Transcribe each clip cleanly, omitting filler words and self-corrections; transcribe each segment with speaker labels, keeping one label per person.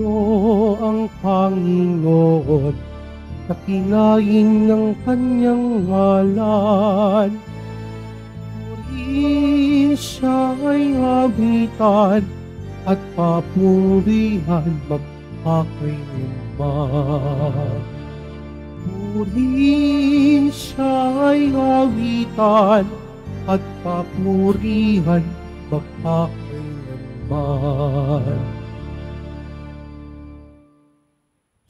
Speaker 1: Sumainyo ang Panginoon, nakinain ng kanyang ngalan. Purihin siya ay habitan at papurihan magpakailanman. Purihin siya ay habitan at papurihan magpakailanman.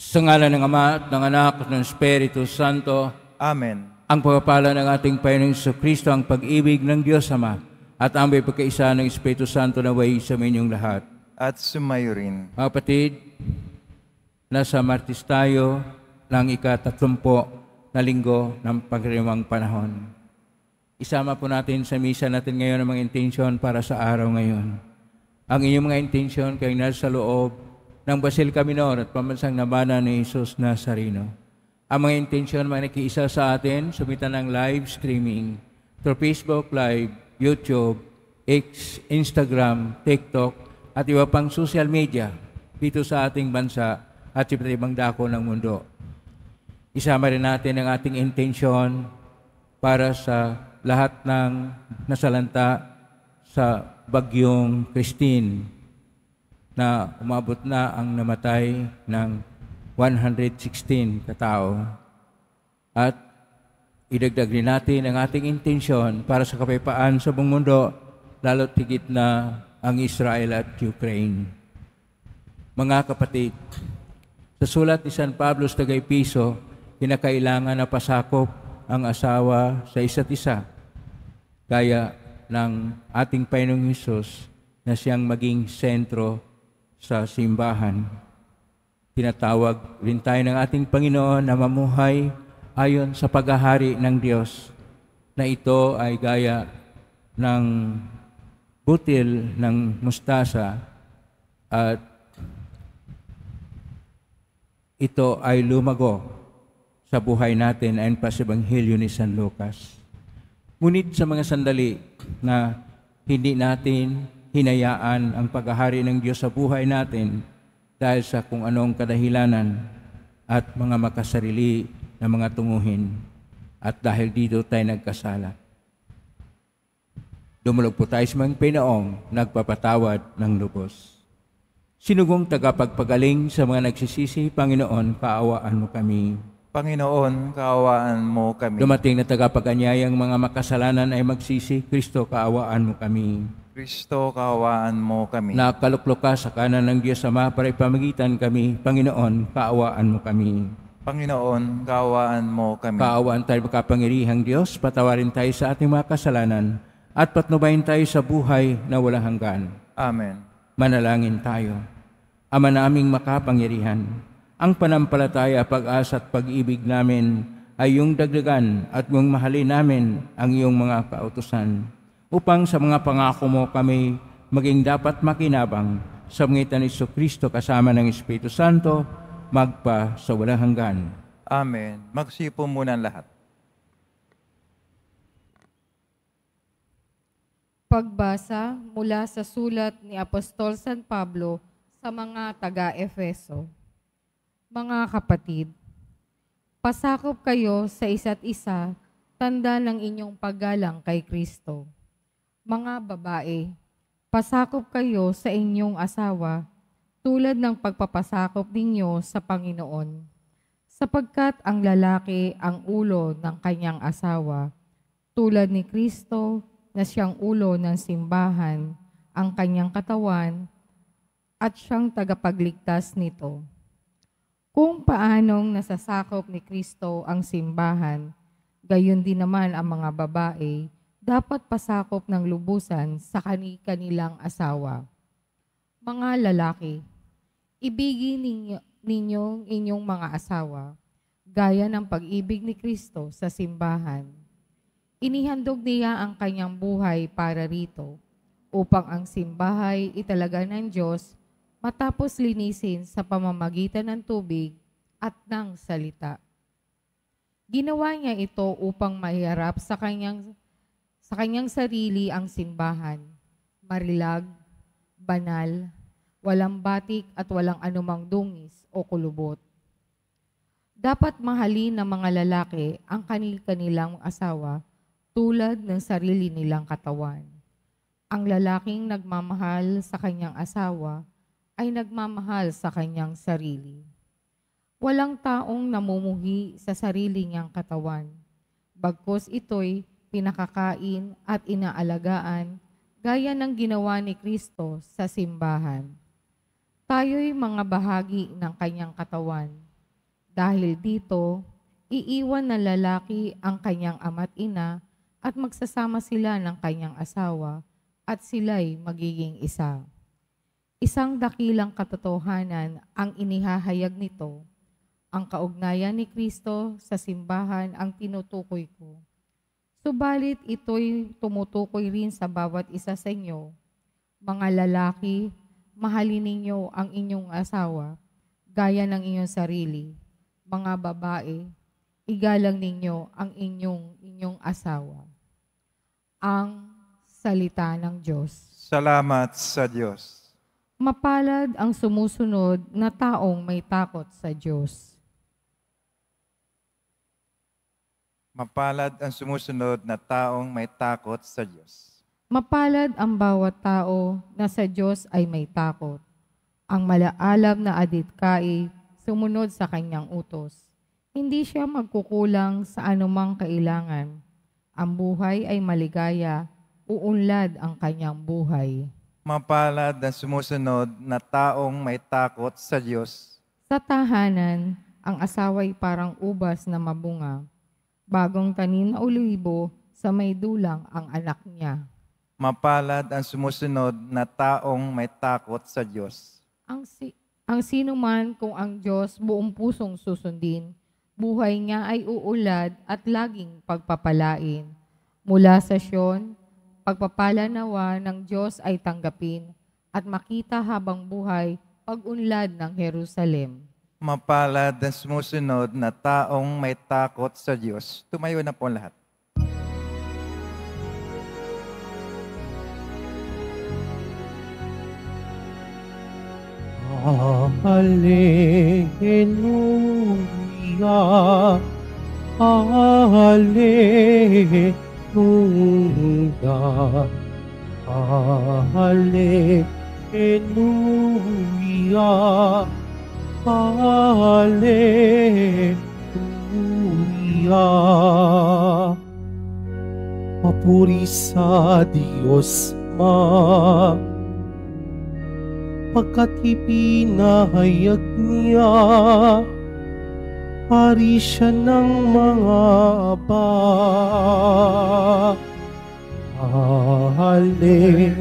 Speaker 2: Sa ngalan ng Ama at ng Anak at ng Espiritu Santo.
Speaker 3: Amen.
Speaker 2: Ang pagpapala ng ating Panginoong Jesucristo, ang pag-ibig ng Diyos Ama, at ang may pagkaisa ng Espiritu Santo na way sa inyong lahat.
Speaker 3: At sumayo rin.
Speaker 2: Mga kapatid, nasa Martes tayo ng ika-30 na linggo ng pagdiriwang panahon. Isama po natin sa misa natin ngayon ang mga intensyon para sa araw ngayon. Ang inyong mga intensyon kay nasa loob ng Basilica Minor at Pambansang Nabana ni Jesus Nazareno. Ang mga intensyon mga nakiisa sa atin, sumitan ng live streaming through Facebook Live, YouTube, X, Instagram, TikTok, at iba pang social media dito sa ating bansa at sa ibang dako ng mundo. Isama rin natin ang ating intensyon para sa lahat ng nasalanta sa bagyong Christine na umabot na ang namatay ng 116 katao. At idagdag rin natin ang ating intensyon para sa kapayapaan sa buong mundo, lalo't higit na ang Israel at Ukraine. Mga kapatid, sa sulat ni San Pablo sa Tagaypiso, kinakailangan na pasakop ang asawa sa isa't isa, gaya ng ating Panginoong Hesus na siyang maging sentro sa simbahan. Tinatawag rin tayo ng ating Panginoon na mamuhay ayon sa paghahari ng Diyos, na ito ay gaya ng butil ng mustasa at ito ay lumago sa buhay natin ayon pa sa Ebanghelyo ni San Lucas. Ngunit sa mga sandali na hindi natin hinayaan ang paghahari ng Diyos sa buhay natin dahil sa kung anong kadahilanan at mga makasarili na mga tunguhin, at dahil dito tayo nagkasala. Dumulog po tayo sa mga Panginoong nagpapatawad ng lubos. Sinugong tagapagpagaling sa mga nagsisisi, Panginoon, kaawaan mo kami.
Speaker 3: Panginoon, kaawaan mo kami.
Speaker 2: Dumating na tagapag-anyayang mga makasalanan ay magsisi, Kristo, kaawaan mo kami.
Speaker 3: Kristo, kaawaan mo kami.
Speaker 2: Nakaluklok ka sa kanan ng Diyos Ama para ipamagitan kami, Panginoon, kaawaan mo kami.
Speaker 3: Panginoon, kaawaan mo kami.
Speaker 2: Kaawaan tayo makapangyarihang Diyos, patawarin tayo sa ating mga kasalanan, at patnubayin tayo sa buhay na walang hanggan.
Speaker 3: Amen.
Speaker 2: Manalangin tayo. Ama naming makapangyarihan, ang panampalataya, pag-asa at pag-ibig namin ay iyong dagdagan at iyong mahalin namin ang iyong mga kautusan, upang sa mga pangako mo kami maging dapat makinabang sa pangitan ni Jesucristo kasama ng Espiritu Santo, magpa sa walang hanggan.
Speaker 3: Amen. Magsipo muna ang lahat.
Speaker 4: Pagbasa mula sa sulat ni Apostol San Pablo sa mga taga-Efeso. Mga kapatid, pasakop kayo sa isa't isa, tanda ng inyong paggalang kay Kristo. Mga babae, pasakop kayo sa inyong asawa, tulad ng pagpapasakop ninyo sa Panginoon. Sapagkat ang lalaki ang ulo ng kanyang asawa, tulad ni Kristo na siyang ulo ng simbahan, ang kanyang katawan, at siyang tagapagligtas nito. Kung paanong nasasakop ni Kristo ang simbahan, gayon din naman ang mga babae, dapat pasakop ng lubusan sa kanilang asawa. Mga lalaki, ibigin ninyo inyong mga asawa, gaya ng pag-ibig ni Kristo sa simbahan. Inihandog niya ang kanyang buhay para rito, upang ang simbahay italaga ng Diyos matapos linisin sa pamamagitan ng tubig at ng salita. Ginawa niya ito upang maiharap sa kanyang sarili ang simbahan, marilag, banal, walang batik at walang anumang dungis o kulubot. Dapat mahalin ng mga lalaki ang kanilang asawa tulad ng sarili nilang katawan. Ang lalaking nagmamahal sa kanyang asawa ay nagmamahal sa kanyang sarili. Walang taong namumuhi sa sarili niyang katawan, bagkus ito'y pinakakain at inaalagaan gaya ng ginawa ni Kristo sa simbahan. Tayo'y mga bahagi ng kanyang katawan. Dahil dito, iiwan ng lalaki ang kanyang ama't ina at magsasama sila ng kanyang asawa at sila'y magiging isa. Isang dakilang katotohanan ang inihahayag nito. Ang kaugnayan ni Kristo sa simbahan ang tinutukoy ko. Subalit ito'y tumutukoy rin sa bawat isa sa inyo. Mga lalaki, mahalin ninyo ang inyong asawa, gaya ng inyong sarili. Mga babae, igalang ninyo ang inyong asawa. Ang salita ng Diyos.
Speaker 3: Salamat sa Diyos.
Speaker 4: Mapalad ang sumusunod na taong may takot sa Diyos.
Speaker 3: Mapalad ang sumusunod na taong may takot sa Diyos.
Speaker 4: Mapalad ang bawat tao na sa Diyos ay may takot. Ang malaalam na adhikai sumunod sa kanyang utos. Hindi siya magkukulang sa anumang kailangan. Ang buhay ay maligaya, uunlad ang kanyang buhay.
Speaker 3: Mapalad ang sumusunod na taong may takot sa Diyos.
Speaker 4: Sa tahanan, ang asawa'y parang ubas na mabunga. Bagong tanim na olibo, sa may dulang ang anak niya.
Speaker 3: Mapalad ang sumusunod na taong may takot sa Diyos.
Speaker 4: Ang sino man kung ang Diyos buong pusong susundin, buhay niya ay uulad at laging pagpapalain. Mula sa Sion, pagpapala nawa ng Diyos ay tanggapin at makita habang buhay pag-unlad ng Jerusalem.
Speaker 3: Mapalad ang sumusunod na taong may takot sa Diyos. Tumayo na po lahat.
Speaker 1: Hallelujah, Hallelujah, Hallelujah, Hallelujah. Papuri sa Diyos pagkat ipinahayag niya, hari siya ng mga aba. Hallelujah,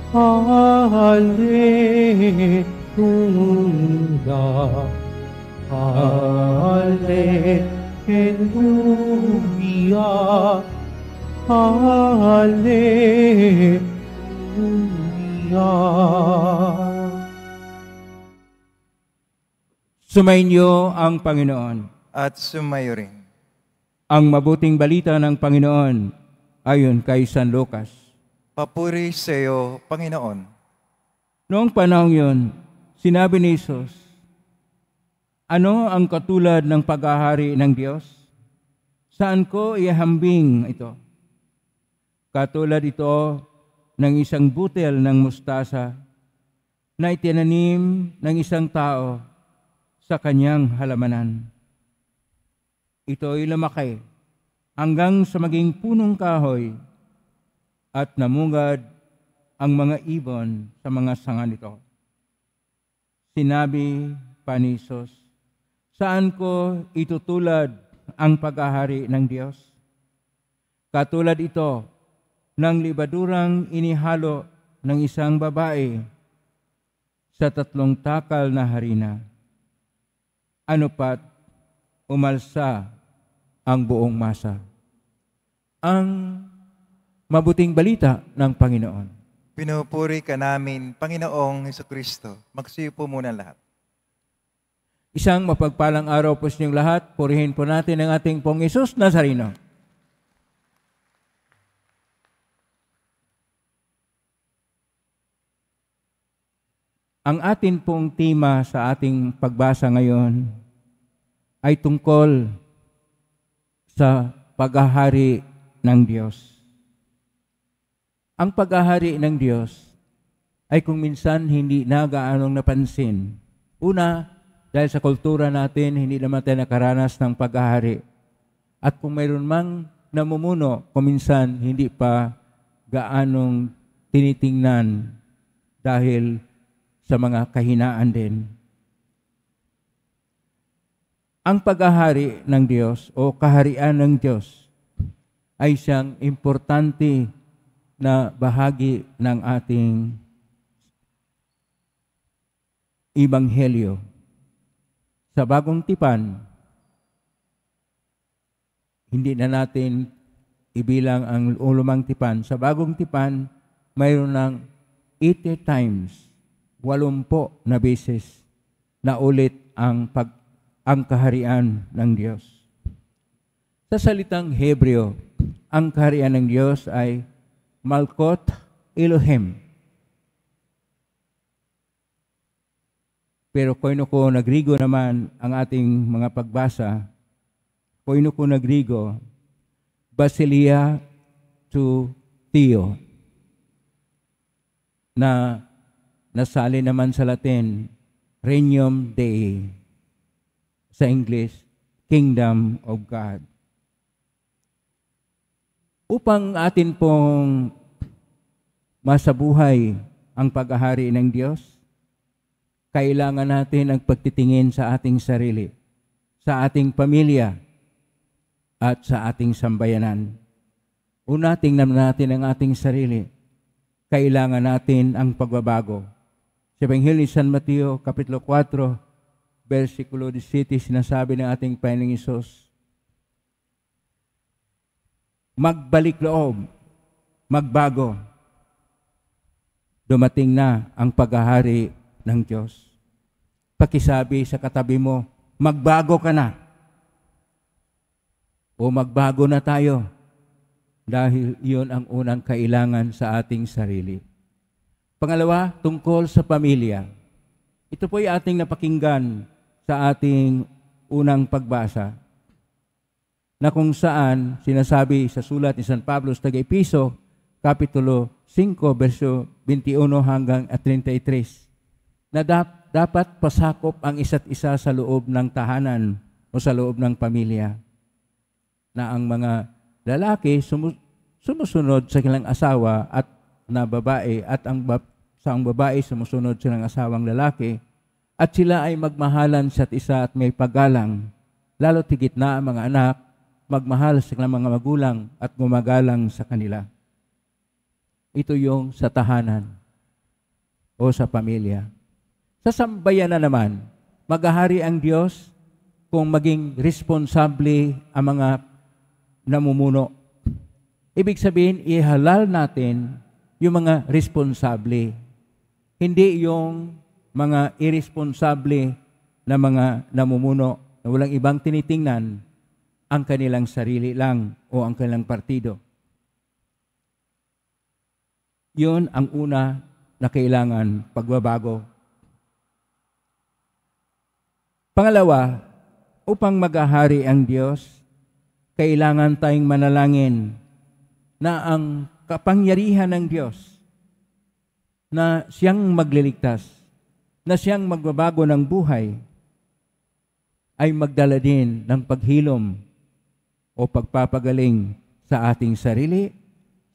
Speaker 1: Hallelujah, Hallelujah, Hallelujah.
Speaker 2: Sumainyo ang Panginoon.
Speaker 3: At sumayo rin.
Speaker 2: Ang mabuting balita ng Panginoon ayon kay San Lucas.
Speaker 3: Papuri sa iyo, Panginoon.
Speaker 2: Noong panahon yun, sinabi ni Jesus, ano ang katulad ng paghahari ng Diyos? Saan ko ihambing ito? Katulad ito ng isang butil ng mustasa na itinanim ng isang tao sa kanyang halamanan. Ito ay lumaki hanggang sa maging punong kahoy at namungad ang mga ibon sa mga sanga nito. Sinabi pa ni Jesus, saan ko itutulad ang paghahari ng Diyos? Katulad ito ng libadurang inihalo ng isang babae sa 3 takal na harina. Ano pat umalsa ang buong masa. Ang mabuting balita ng Panginoon.
Speaker 3: Pinupuri ka namin, Panginoong Hesukristo. Magsiyo po muna lahat.
Speaker 2: Isang mapagpalang araw po sa inyong lahat. Purihin po natin ang ating Pong Hesus Nazareno. Ang atin pong tema sa ating pagbasa ngayon ay tungkol sa paghahari ng Diyos. Ang paghahari ng Diyos ay kung minsan hindi na gaanong napansin. Una, dahil sa kultura natin, hindi naman tayo nakaranas ng paghahari. At kung mayroon mang namumuno, kung minsan hindi pa gaanong tinitingnan dahil sa mga kahinaan din. Ang paghahari ng Diyos o kaharian ng Diyos ay siyang importante na bahagi ng ating Ebanghelyo. Sa Bagong Tipan, hindi na natin ibilang ang lumang tipan. Sa Bagong Tipan, mayroon ng 80 times, 80 na beses na ulit ang kaharian ng Diyos. Sa salitang Hebreo, ang kaharian ng Diyos ay Malkot Elohim. Pero koinoko na Grigo naman ang ating mga pagbasa. Koinoko na Grigo, Basilia to Theo, na nasali naman sa Latin, Regnum Dei. Sa English, Kingdom of God. Upang atin pong masabuhay ang paghahari ng Diyos, kailangan natin ang pagtitingin sa ating sarili, sa ating pamilya, at sa ating sambayanan. Una, tingnan natin ang ating sarili. Kailangan natin ang pagbabago. Sa Ebanghelyo ni San Mateo, Kapitulo 4, versikulo 17, sinasabi ng ating Panginoong Hesus, magbalik loob, magbago. Dumating na ang paghahari ng Diyos. Pakisabi sa katabi mo, magbago ka na. O magbago na tayo. Dahil iyon ang unang kailangan sa ating sarili. Pangalawa, tungkol sa pamilya. Ito po ay ating napakinggan sa ating unang pagbasa, na kung saan sinasabi sa sulat ni San Pablo sa Taga-Episo, Kapitulo 5, verso 21 hanggang 33, na dapat pasakop ang isa't isa sa loob ng tahanan o sa loob ng pamilya, na ang mga lalaki sumusunod sa kanilang asawa at na babae, at ang babae sumusunod sa kanilang asawang lalaki, at sila ay magmahalan sa isa at may paggalang, lalo tigit na ang mga anak, magmahal sa kanilang mga magulang at gumagalang sa kanila. Ito yung sa tahanan o sa pamilya. Sa sambayanan naman, maghahari ang Diyos kung maging responsable ang mga namumuno. Ibig sabihin, ihalal natin yung mga responsable. Hindi yung mga irresponsable na mga namumuno na walang ibang tinitingnan ang kanilang sarili lang o ang kanilang partido. Yun ang una na kailangan pagbabago. Pangalawa, upang maghahari ang Diyos, kailangan tayong manalangin na ang kapangyarihan ng Diyos na siyang magliligtas, na siyang magbabago ng buhay, ay magdala din ng paghilom o pagpapagaling sa ating sarili,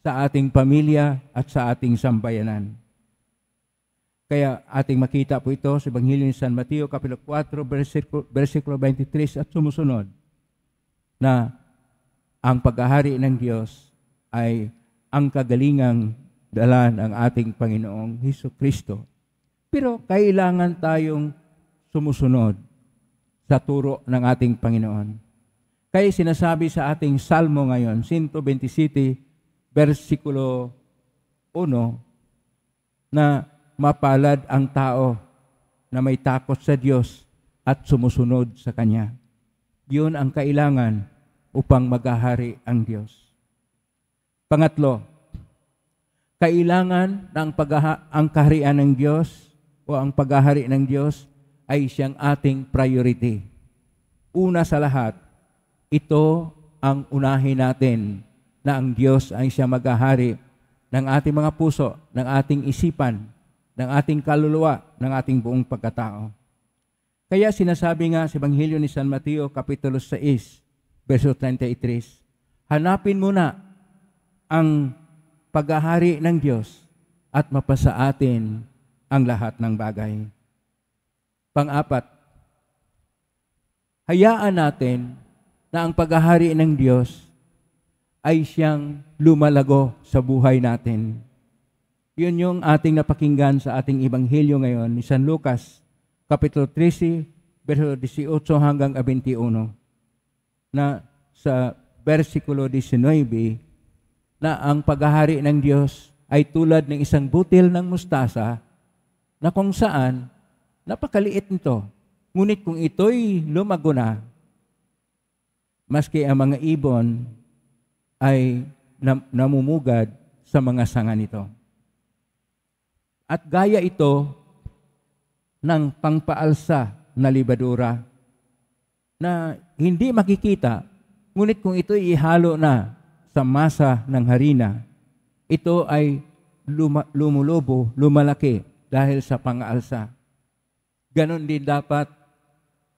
Speaker 2: sa ating pamilya, at sa ating sambayanan. Kaya ating makita po ito sa Ebanghelyo ni San Mateo, Kapitulo 4, versikulo 23 at sumusunod, na ang paghahari ng Diyos ay ang kagalingang dala ng ating Panginoong Hesukristo. Pero kailangan tayong sumusunod sa turo ng ating Panginoon. Kaya sinasabi sa ating Salmo ngayon, 127, versikulo 1, na mapalad ang tao na may takot sa Diyos at sumusunod sa Kanya. Yun ang kailangan upang maghahari ang Diyos. Pangatlo, kailangan ng ang kaharian ng Diyos o ang paghahari ng Diyos ay siyang ating priority. Una sa lahat, ito ang unahin natin na ang Diyos ay siyang maghahari ng ating mga puso, ng ating isipan, ng ating kaluluwa, ng ating buong pagkatao. Kaya sinasabi nga sa Ebanghelyo ni San Mateo, Kapitulo 6, verso 33, hanapin muna ang paghahari ng Diyos at mapasa atin ang lahat ng bagay. Pang-apat, hayaan natin na ang paghahari ng Diyos ay siyang lumalago sa buhay natin. Yun yung ating napakinggan sa ating Ebanghelyo ngayon ni San Lucas, Kapitulo 13, verso 18 hanggang 21, na sa versikulo 19, na ang paghahari ng Diyos ay tulad ng isang butil ng mustasa na kung saan napakaliit nito. Ngunit kung ito'y lumago na, maski ang mga ibon ay namumugad sa mga sanga nito. At gaya ito ng pangpaalsa na libadura na hindi makikita, ngunit kung ito'y ihalo na sa masa ng harina, ito ay lumulobo, lumalaki dahil sa pang-aalsa. Ganon din dapat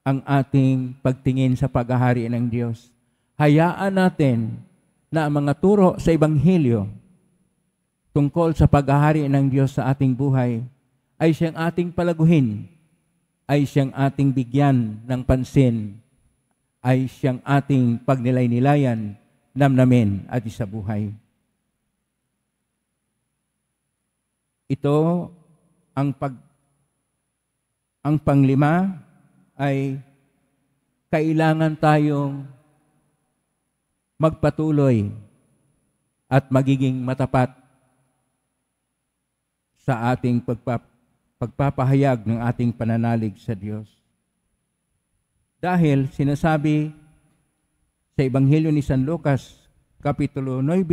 Speaker 2: ang ating pagtingin sa paghahari ng Diyos. Hayaan natin na ang mga turo sa Ebanghelyo tungkol sa paghahari ng Diyos sa ating buhay ay siyang ating palaguhin, ay siyang ating bigyan ng pansin, ay siyang ating pagnilay-nilayan, namnamin at isabuhay. Ito ang panglima ay kailangan tayong magpatuloy at magiging matapat sa ating pagpapahayag ng ating pananalig sa Diyos. Dahil sinasabi sa Ebanghelyo ni San Lucas, Kapitulo 9,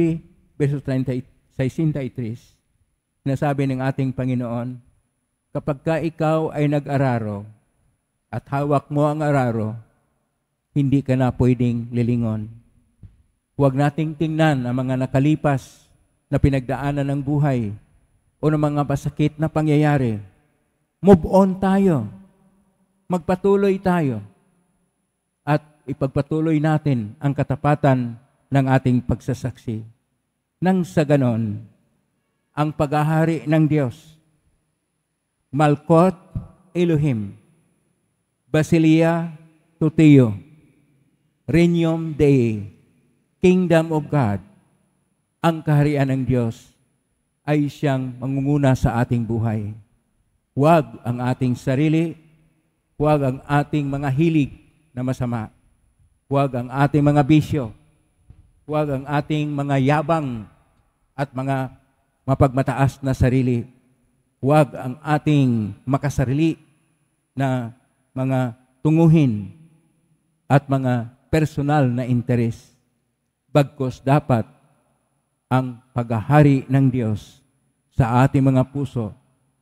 Speaker 2: verso 63, sinasabi ng ating Panginoon, kapag ka ikaw ay nag-araro at hawak mo ang araro, hindi ka na pwedeng lilingon. Huwag nating tingnan ang mga nakalipas na pinagdaanan ng buhay o ng mga masakit na pangyayari. Move on tayo. Magpatuloy tayo. At ipagpatuloy natin ang katapatan ng ating pagsasaksi. Nang sa ganon, ang paghahari ng Diyos, Malkot Elohim, Basileia Tuteo, Regnum Dei, Kingdom of God, ang kaharian ng Diyos ay siyang mangunguna sa ating buhay. Huwag ang ating sarili, huwag ang ating mga hilig na masama, huwag ang ating mga bisyo, huwag ang ating mga yabang at mga mapagmataas na sarili, huwag ang ating makasarili na mga tunguhin at mga personal na interes. Bagkus dapat ang paghahari ng Diyos sa ating mga puso,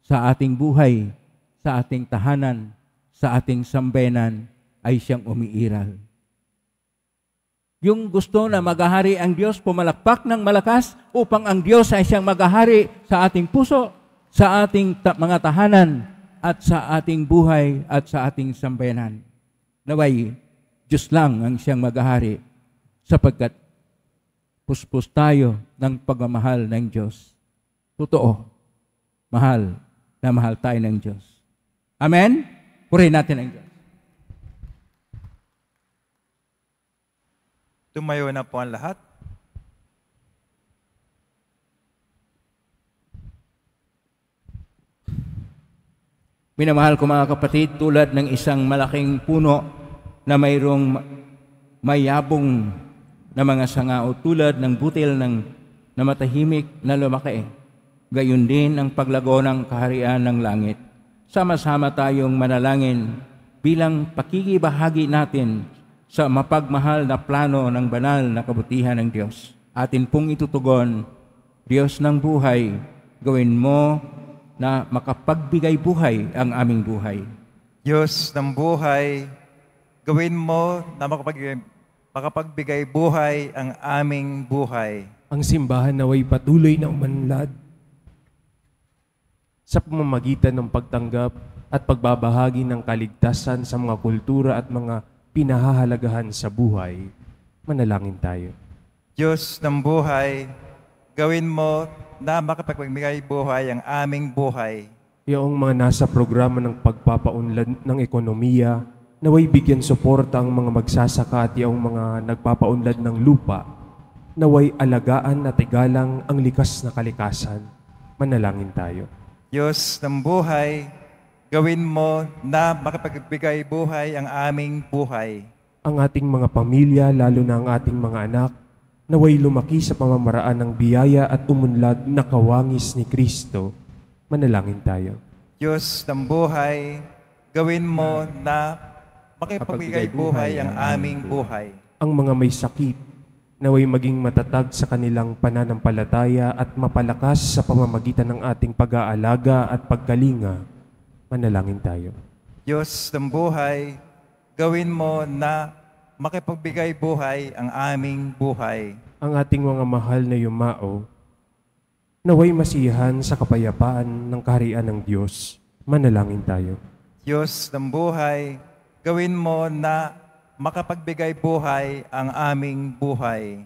Speaker 2: sa ating buhay, sa ating tahanan, sa ating sambayanan ay siyang umiiral. Yung gusto na maghahari ang Diyos, pumalakpak ng malakas upang ang Diyos ay siyang maghahari sa ating puso, sa ating mga tahanan, at sa ating buhay at sa ating sambayanan. Naway, Diyos lang ang siyang maghahari sapagkat puspos tayo ng pagmamahal ng Diyos. Totoo, mahal na mahal tayo ng Diyos. Amen? Purihin natin ang Diyos.
Speaker 3: Tumayo na po ang lahat.
Speaker 2: Minamahal ko mga kapatid, tulad ng isang malaking puno na mayroong mayabong na mga sanga o tulad ng butil na matahimik na lumaki. Gayon din ang paglago ng kaharian ng langit. Sama-sama tayong manalangin bilang pakikibahagi natin sa mapagmahal na plano ng banal na kabutihan ng Diyos. Atin pong itutugon, Diyos ng buhay, gawin mo na makapagbigay buhay ang aming buhay.
Speaker 3: Diyos ng buhay, gawin mo na makapagbigay buhay ang aming buhay.
Speaker 5: Ang simbahan naway patuloy na umanlad sa pamamagitan ng pagtanggap at pagbabahagi ng kaligtasan sa mga kultura at mga pinahahalagahan sa buhay. Manalangin tayo.
Speaker 3: Diyos ng buhay, gawin mo na makapagbigay buhay ang aming buhay.
Speaker 5: Iyong mga nasa programa ng pagpapaunlad ng ekonomiya, naway bigyan suporta ang mga magsasaka at iyong mga nagpapaunlad ng lupa, naway alagaan at igalang ang likas na kalikasan. Manalangin tayo.
Speaker 3: Diyos ng buhay, gawin mo na makapagbigay buhay ang aming buhay.
Speaker 5: Ang ating mga pamilya, lalo na ang ating mga anak, naway lumaki sa pamamaraan ng biyaya at umunlad na kawangis ni Kristo. Manalangin tayo.
Speaker 3: Diyos ng buhay, gawin mo na makapagbigay buhay ang aming buhay.
Speaker 5: Ang mga may sakit, naway maging matatag sa kanilang pananampalataya at mapalakas sa pamamagitan ng ating pag-aalaga at pagkalinga. Manalangin tayo.
Speaker 3: Diyos ng buhay, gawin mo na makapagbigay buhay ang aming buhay.
Speaker 5: Ang ating mga mahal na yumao, naway masiyahan sa kapayapaan ng kaharian ng Diyos. Manalangin tayo.
Speaker 3: Diyos ng buhay, gawin mo na makapagbigay buhay ang aming buhay.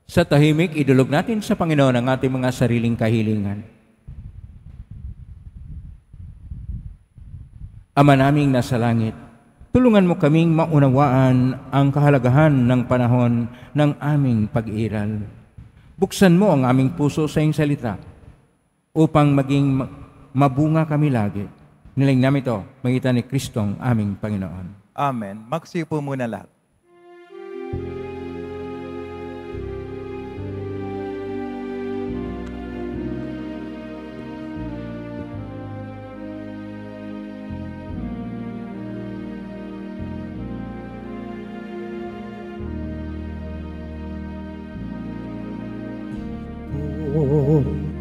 Speaker 2: Sa tahimik, idulog natin sa Panginoon ang ating mga sariling kahilingan. Ama naming nasa langit, tulungan mo kaming maunawaan ang kahalagahan ng panahon ng aming pag-iral. Buksan mo ang aming puso sa iyong salita upang maging mabunga kami lagi. Niling namin ito, magitan ni Kristong aming Panginoon.
Speaker 3: Amen. Magsipo muna lahat.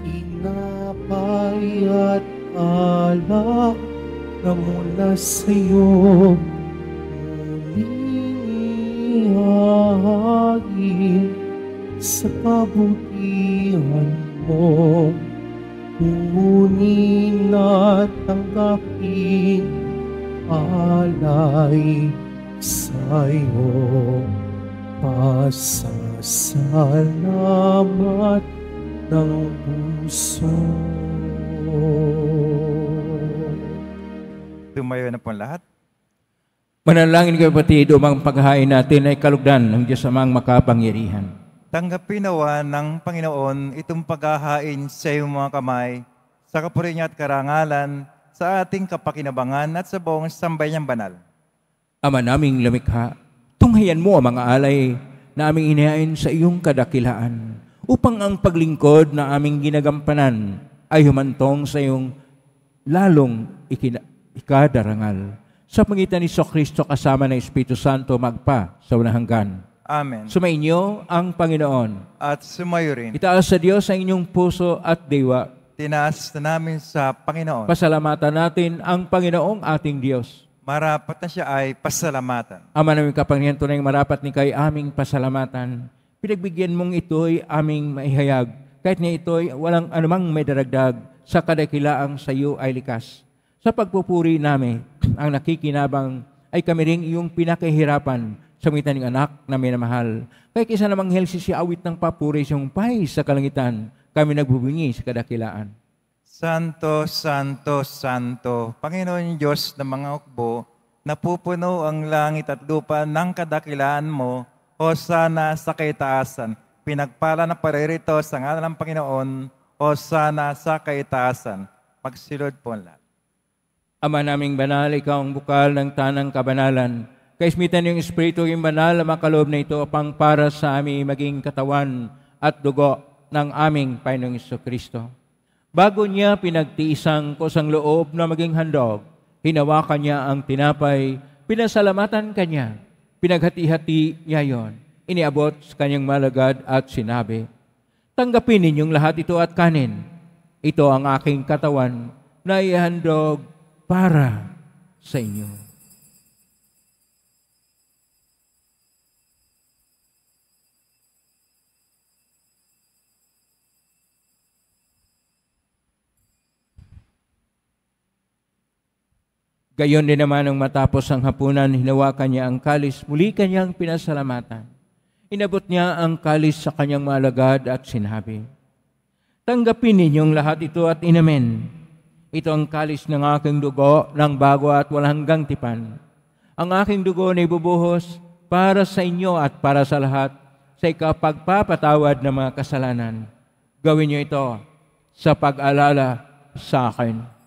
Speaker 1: Tinapay at alak na mula sa'yo muling ihahain sa kabutihan mo. Kunin at tanggapin alay sa'yo. Pasasalamat ng puso.
Speaker 3: Tumayo na po lahat.
Speaker 2: Manalangin kayo kapatid, umang paghahain natin ay kalugdan ng Diyos amang makapangyarihan.
Speaker 3: Tanggapin nawa ng Panginoon itong paghahain sa iyong mga kamay, sa kapuri niya at karangalan, sa ating kapakinabangan at sa buong sambayan banal.
Speaker 2: Ama naming lumikha, tunghayan mo ang mga alay na aming inihain sa iyong kadakilaan, upang ang paglingkod na aming ginagampanan ay humantong sa iyong lalong ikadarangal. Sa pangitan ni Kristo kasama ng Espiritu Santo magpa sa unang hanggan.
Speaker 3: Amen.
Speaker 2: Sumainyo ang Panginoon.
Speaker 3: At sumayo rin.
Speaker 2: Itaas sa Diyos ang inyong puso at diwa.
Speaker 3: Tinaas na namin sa Panginoon.
Speaker 2: Pasalamatan natin ang Panginoong ating Diyos.
Speaker 3: Marapat na siya ay pasalamatan.
Speaker 2: Ama namin kapangyarihan, tunay marapat ni kay aming pasalamatan. Pinagbigyan mong ito'y aming maihayag, kahit na ito'y walang anumang may daragdag, sa kadakilaang sa iyo ay likas. Sa pagpupuri namin, ang nakikinabang ay kami ring iyong pinakahirapan sa pangitan ng anak na minamahal. Kaya kaysa namang helsi si awit ng papuri sa iyong pahis sa kalangitan, kami nagbubingi sa kadakilaan.
Speaker 3: Santo, Santo, Santo, Panginoon Diyos ng mga hukbo, napupuno ang langit at lupa ng kadakilaan mo, Hosana sa kaitaasan. Pinagpala na paririto sa ngalan ng Panginoon, Hosana sa kaitaasan. Magsilod po ang lahat.
Speaker 2: Ama naming banal, ikaw ang bukal ng tanang kabanalan. Kaismitan yung Espiritu yung banal na makaloob na ito upang para sa aming maging katawan at dugo ng aming Panginoong Kristo. Bago niya pinagtiisang kusang loob na maging handog, hinawakan niya ang tinapay, pinasalamatan kanya, pinaghati-hati niya yon, iniabot sa kanyang malagad at sinabi, tanggapin ninyong lahat ito at kanin. Ito ang aking katawan na ihandog para sa inyo. Gayon din naman nang matapos ang hapunan, hinawakan niya ang kalis, muli kanyang pinasalamatan. Inabot niya ang kalis sa kanyang mga alagad at sinabi, "Tanggapin ninyong lahat ito at inamen. Ito ang kalis ng aking dugo ng bago at walang hanggang tipan. Ang aking dugo na ibubuhos para sa inyo at para sa lahat sa ikapagpapatawad ng mga kasalanan. Gawin niyo ito sa pag-alala sa akin."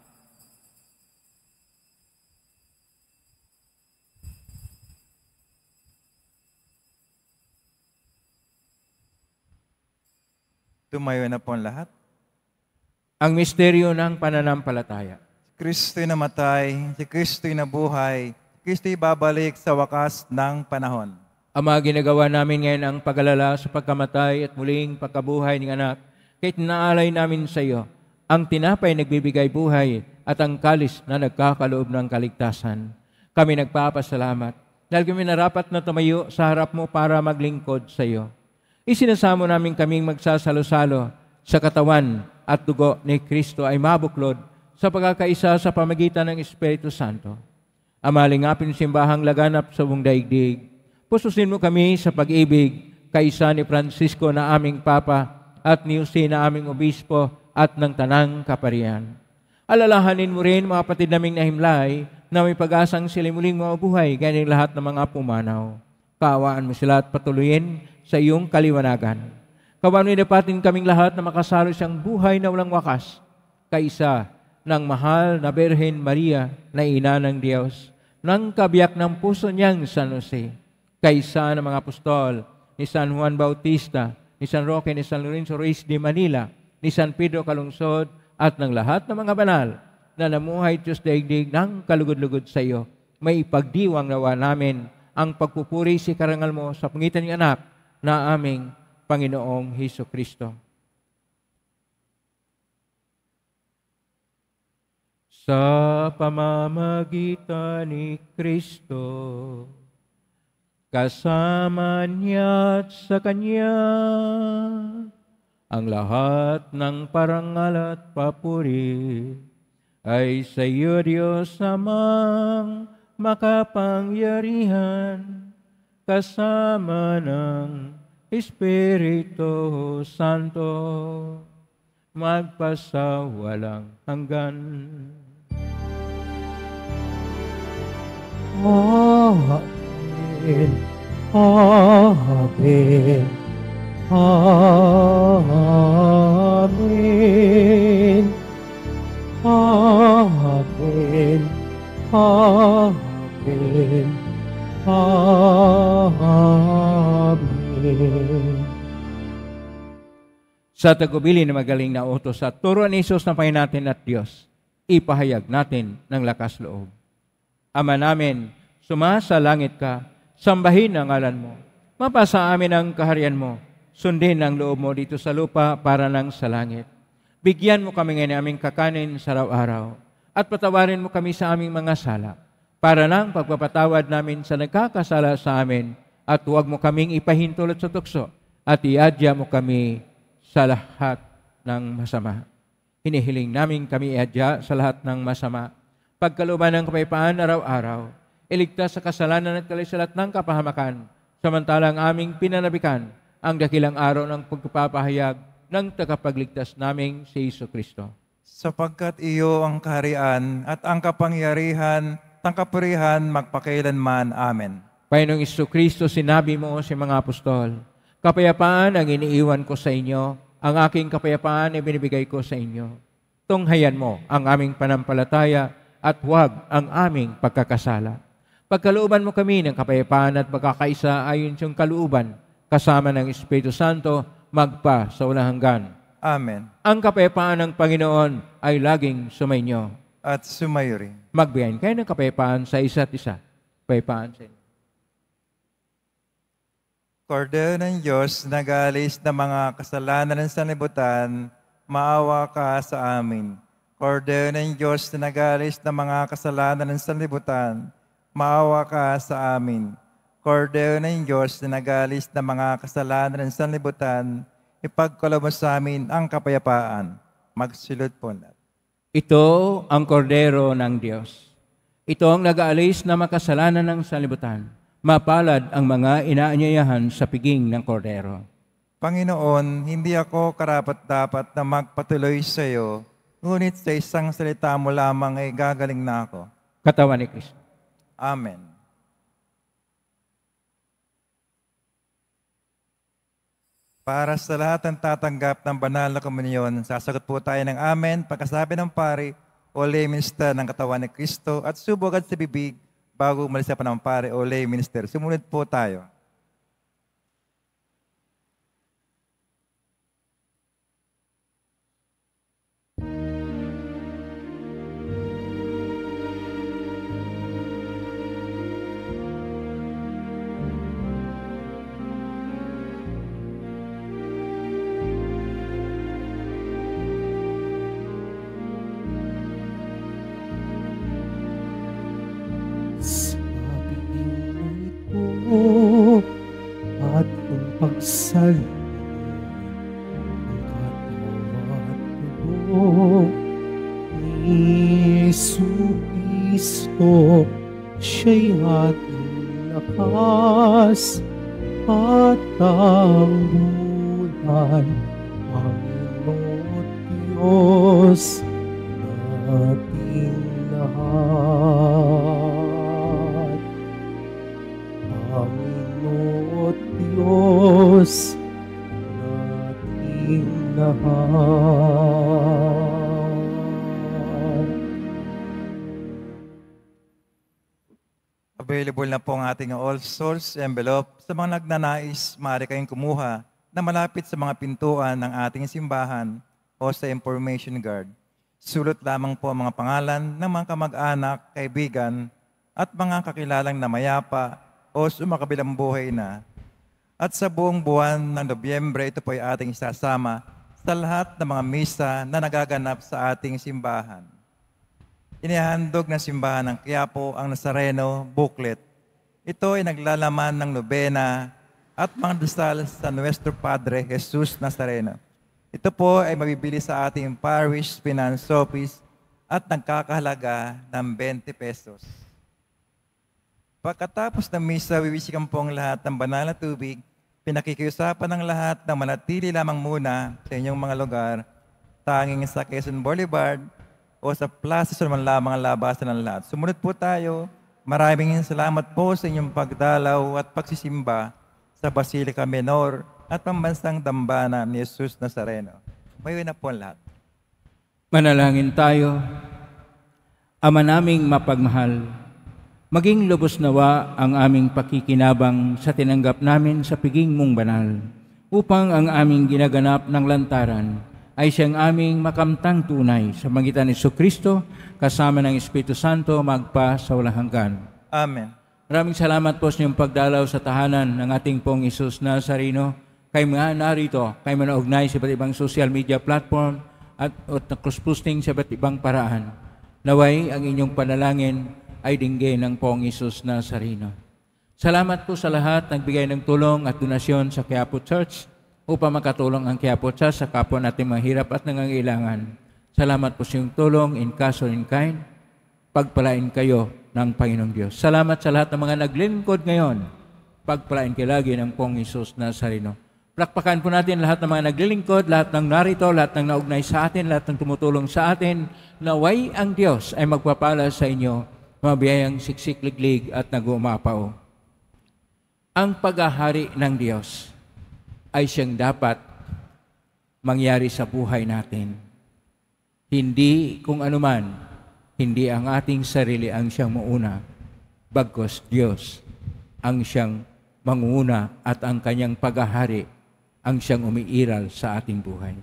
Speaker 3: Tumayo na po ang lahat.
Speaker 2: Ang misteryo ng pananampalataya.
Speaker 3: Si Kristo'y namatay, si Kristo'y nabuhay, si Kristo'y babalik sa wakas ng panahon.
Speaker 2: Ama, ginagawa namin ngayon ang pag-alala sa pagkamatay at muling pagkabuhay ng anak, kahit naalay namin sa iyo ang tinapay nagbibigay buhay at ang kalis na nagkakaloob ng kaligtasan. Kami nagpapasalamat dahil kami narapat na tumayo sa harap mo para maglingkod sa iyo. Isinasamo namin kaming magsasalo-salo sa katawan at dugo ni Kristo ay mabuklod sa pagkakaisa sa pamagitan ng Espiritu Santo. Ama, lingapin simbahang laganap sa buong daigdig. Pususin mo kami sa pag-ibig, kaisa ni Francisco na aming Papa at ni Jose na aming Obispo at ng Tanang Kaparian. Alalahanin mo rin mga kapatid naming nahimlay na may pag-asang sila muling mabuhay ganyang lahat ng mga pumanaw. Kaawaan mo sila at patuloyin sa iyong kaliwanagan. Kawan mo inapatin kaming lahat na makasalo siyang buhay na walang wakas, kaisa ng mahal na Birhen Maria na ina ng Diyos, ng kabiyak ng puso niyang San Jose, kaisa ng mga apostol, ni San Juan Bautista, ni San Roque, ni San Lorenzo Ruiz de Manila, ni San Pedro Calungsod, at ng lahat ng mga banal na namuhay Diyos daigdig ng kalugod-lugod sa iyo. May ipagdiwang nawa namin ang pagpupuri si karangal mo sa pangitan ng anak na aming Panginoong Hesus Kristo. Sa pamamagitan ni Kristo, kasama niya at sa Kanya, ang lahat ng parangal at papuri ay sa iyo, Diyos Amang makapangyarihan, kasama ng Espiritu Santo, magpasawalang hanggan.
Speaker 1: Amen. Amen. Amen. Amen. Amen. Amen.
Speaker 2: Sa tagubilin na magaling na utos at turo ni Jesus na Panginoon natin at Diyos, ipahayag natin ng lakas loob. Ama namin, sumasa langit ka, sambahin ang ngalan mo. Mapasa amin ang kaharian mo. Sundin ang loob mo dito sa lupa para nang sa langit. Bigyan mo kami ngayon aming kakanin sa araw-araw at patawarin mo kami sa aming mga sala para nang pagpapatawad namin sa nagkakasala sa amin at huwag mo kaming ipahintulot sa tukso at iadya mo kami sa lahat ng masama. Hinihiling namin kami iadya sa lahat ng masama. Pagkalooban ng kapayapaan araw-araw, iligtas sa kasalanan at kalisalat ng kapahamakan, samantalang aming pinanabikan ang dakilang araw ng pagpapahayag ng tagapagligtas naming si Hesus Kristo.
Speaker 3: Sapagkat iyo ang kaharian at ang kapangyarihan, ang kapurihan magpakailanman. Amen.
Speaker 2: Panginoong Hesus Kristo, sinabi mo sa mga apostol, kapayapaan ang iniiwan ko sa inyo, ang aking kapayapaan ay binibigay ko sa inyo. Tunghayan mo ang aming panampalataya at huwag ang aming pagkakasala. Pagkalooban mo kami ng kapayapaan at pagkakaisa ayon sa kalooban, kasama ng Espiritu Santo, magpa sa walang hanggan.
Speaker 3: Amen.
Speaker 2: Ang kapayapaan ng Panginoon ay laging sumainyo.
Speaker 3: At sumayo rin.
Speaker 2: Magbigayin kayo ng kapayapaan sa isa't isa. Kapayapaan sa inyo.
Speaker 3: Kordero ng Diyos, nag-aalis ng mga kasalanan ng sanlibutan, maawa ka sa amin. Cordero ng Diyos na nagalis ng mga kasalanan ng sanlibutan, maawa ka sa amin. Cordero ng Diyos na nagalis ng mga kasalanan ng sanlibutan, ipagkaloob mo sa amin ang kapayapaan. Magsilod po lahat.
Speaker 2: Ito ang kordero ng Diyos. Ito ang nag-aalis na makasalanan ng sanlibutan. Mapalad ang mga inaanyayahan sa piging ng kordero.
Speaker 3: Panginoon, hindi ako karapat-dapat na magpatuloy sa iyo, ngunit sa isang salita mo lamang ay gagaling na ako.
Speaker 2: Katawan ni Kristo.
Speaker 3: Amen. Para sa lahat ng tatanggap ng banal na komunyon, sasagot po tayo ng amen pagkasabi ng pari o lay minister ng katawan ni Kristo at subo agad sa bibig bago umalis sa panampare o lay minister. Sumunod po tayo.
Speaker 1: At ang pagsalamat ng katawan ni Jesucristo, siya'y ating lakas at tanggulan. Panginoon Diyos nating lahat. Panginoon Diyos nating lahat.
Speaker 3: Available na po ang ating All Souls envelope. Sa mga nagnanais, maaari kayong kumuha na malapit sa mga pintuan ng ating simbahan o sa information guard. Sulot lamang po ang mga pangalan ng mga kamag-anak, kaibigan, at mga kakilalang namayapa o sumakabilang buhay na. At sa buong buwan ng Nobyembre, ito po ay ating isasama sa lahat ng mga misa na nagaganap sa ating simbahan. Inihandog ng simbahan ng Quiapo ang Nazareno booklet. Ito ay naglalaman ng nobena at mga dasal sa Nuestro Padre Jesus Nazareno. Ito po ay mabibili sa ating Parish Finance Office at nagkakahalaga ng 20 pesos. Pagkatapos ng misa, wiwisikan po ang lahat ng banal na tubig. Pinakikiusapan ng lahat na manatili lamang muna sa inyong mga lugar, tanging sa Quezon Boulevard o sa Plaza Solomon lamang ang labasan ng lahat. Sumunod po tayo. Maraming salamat po sa inyong pagdalaw at pagsisimba sa Basilica Menor at pambansang dambana ni Jesus Nazareno. Mayoy na po ang lahat.
Speaker 2: Manalangin tayo. Ama naming mapagmahal, maging lubos nawa ang aming pakikinabang sa tinanggap namin sa piging mong banal, upang ang aming ginaganap ng lantaran ay siyang aming makamtang tunay sa magitan ni Jesucristo kasama ng Espiritu Santo magpa sa walang hanggan.
Speaker 3: Amen.
Speaker 2: Maraming salamat po sa inyong pagdalaw sa tahanan ng ating pong Jesus Nazareno. Kayo mga narito, kayo manaugnay sa iba't ibang social media platform at cross-posting sa iba't ibang paraan. Naway ang inyong panalangin ay dinggin ng pong Jesus Nazareno. Salamat po sa lahat nagbigay ng tulong at donasyon sa Quiapo Church upang makatulong ang Quiapo Church sa kapwa natin mahirap at nangangailangan. Salamat po sa iyong tulong in cash or in kind. Pagpalain kayo ng Panginoong Diyos. Salamat sa lahat ng mga naglingkod ngayon. Pagpalain kayo lagi ng pong Jesus Nazareno. Plakpakan po natin lahat ng mga naglilingkod, lahat ng narito, lahat ng naugnay sa atin, lahat ng tumutulong sa atin. Naway ang Diyos ay magpapala sa inyo, mga biyayang siksik-liglig at nag-umapaw. Ang paghahari ng Diyos ay siyang dapat mangyari sa buhay natin. Hindi kung anuman, hindi ang ating sarili ang siyang mauna, bagkus Diyos ang siyang manguna at ang kanyang paghahari ang siyang umiiral sa ating buhay.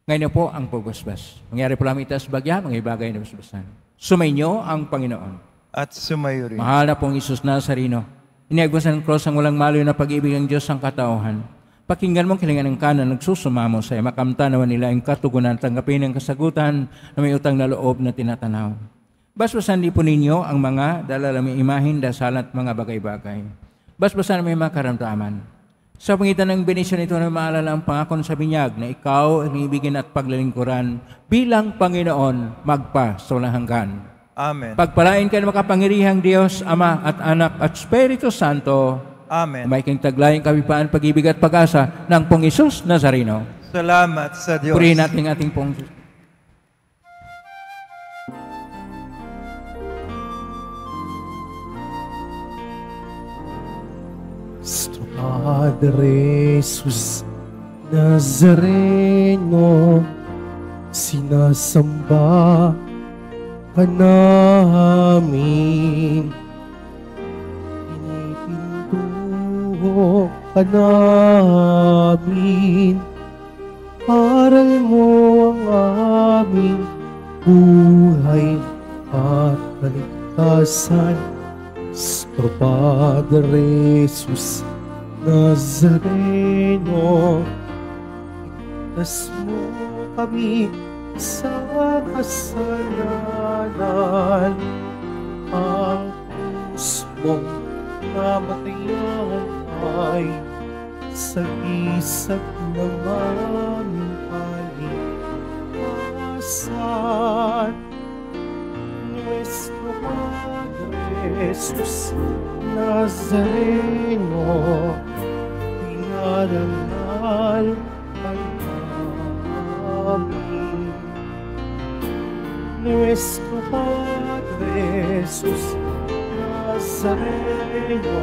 Speaker 2: Ngayon po ang pagbasbas. Mangyari po lang itas bagya, mga ibagay na basbasan. Sumainyo ang Panginoon.
Speaker 3: At sumayo rin.
Speaker 2: Mahal na pong Isus Nazareno, iniagwasan ng cross ang walang maloy na pag-ibig ng Diyos ang katauhan. Pakinggan mo kilingan ng kanan, nagsusumamo sa'yo. Makamta naman nila yung katugunan, tanggapin ang kasagutan na may utang na loob na tinatanaw. Basbasan di po ninyo ang mga dalalaming imahin, dasal at mga bagay-bagay. Basbasan may mga karamdaman. Sa pangitan ng benisyon ito na maalala ang pangakon sa binyag na ikaw ang ibigin at paglalingkuran bilang Panginoon magpa sa walang hanggan.
Speaker 3: Amen.
Speaker 2: Pagpalain ka ng makapangyarihang Diyos, Ama at Anak at Espiritu Santo.
Speaker 3: Amen.
Speaker 2: May king taglayang kabipaan, pag-ibig at pag-asa ng Pong Isus Nazareno.
Speaker 3: Salamat sa Diyos.
Speaker 2: Purihin natin ating Pong
Speaker 1: Nuestro Padre Jesus Nazareno, sinasamba ka namin. Pinipintuho ka namin. Aral mo ang aming buhay at kaligtasan. Nuestro Padre Jesus Nazareno, itas mo kami sa kasalanan. Ang krus mong namatayan ay sagisag ng aming kaligtasan. Nuestro Padre Jesus Nazareno, pinarangal ka namin. Nuestro Padre Jesus Nazareno,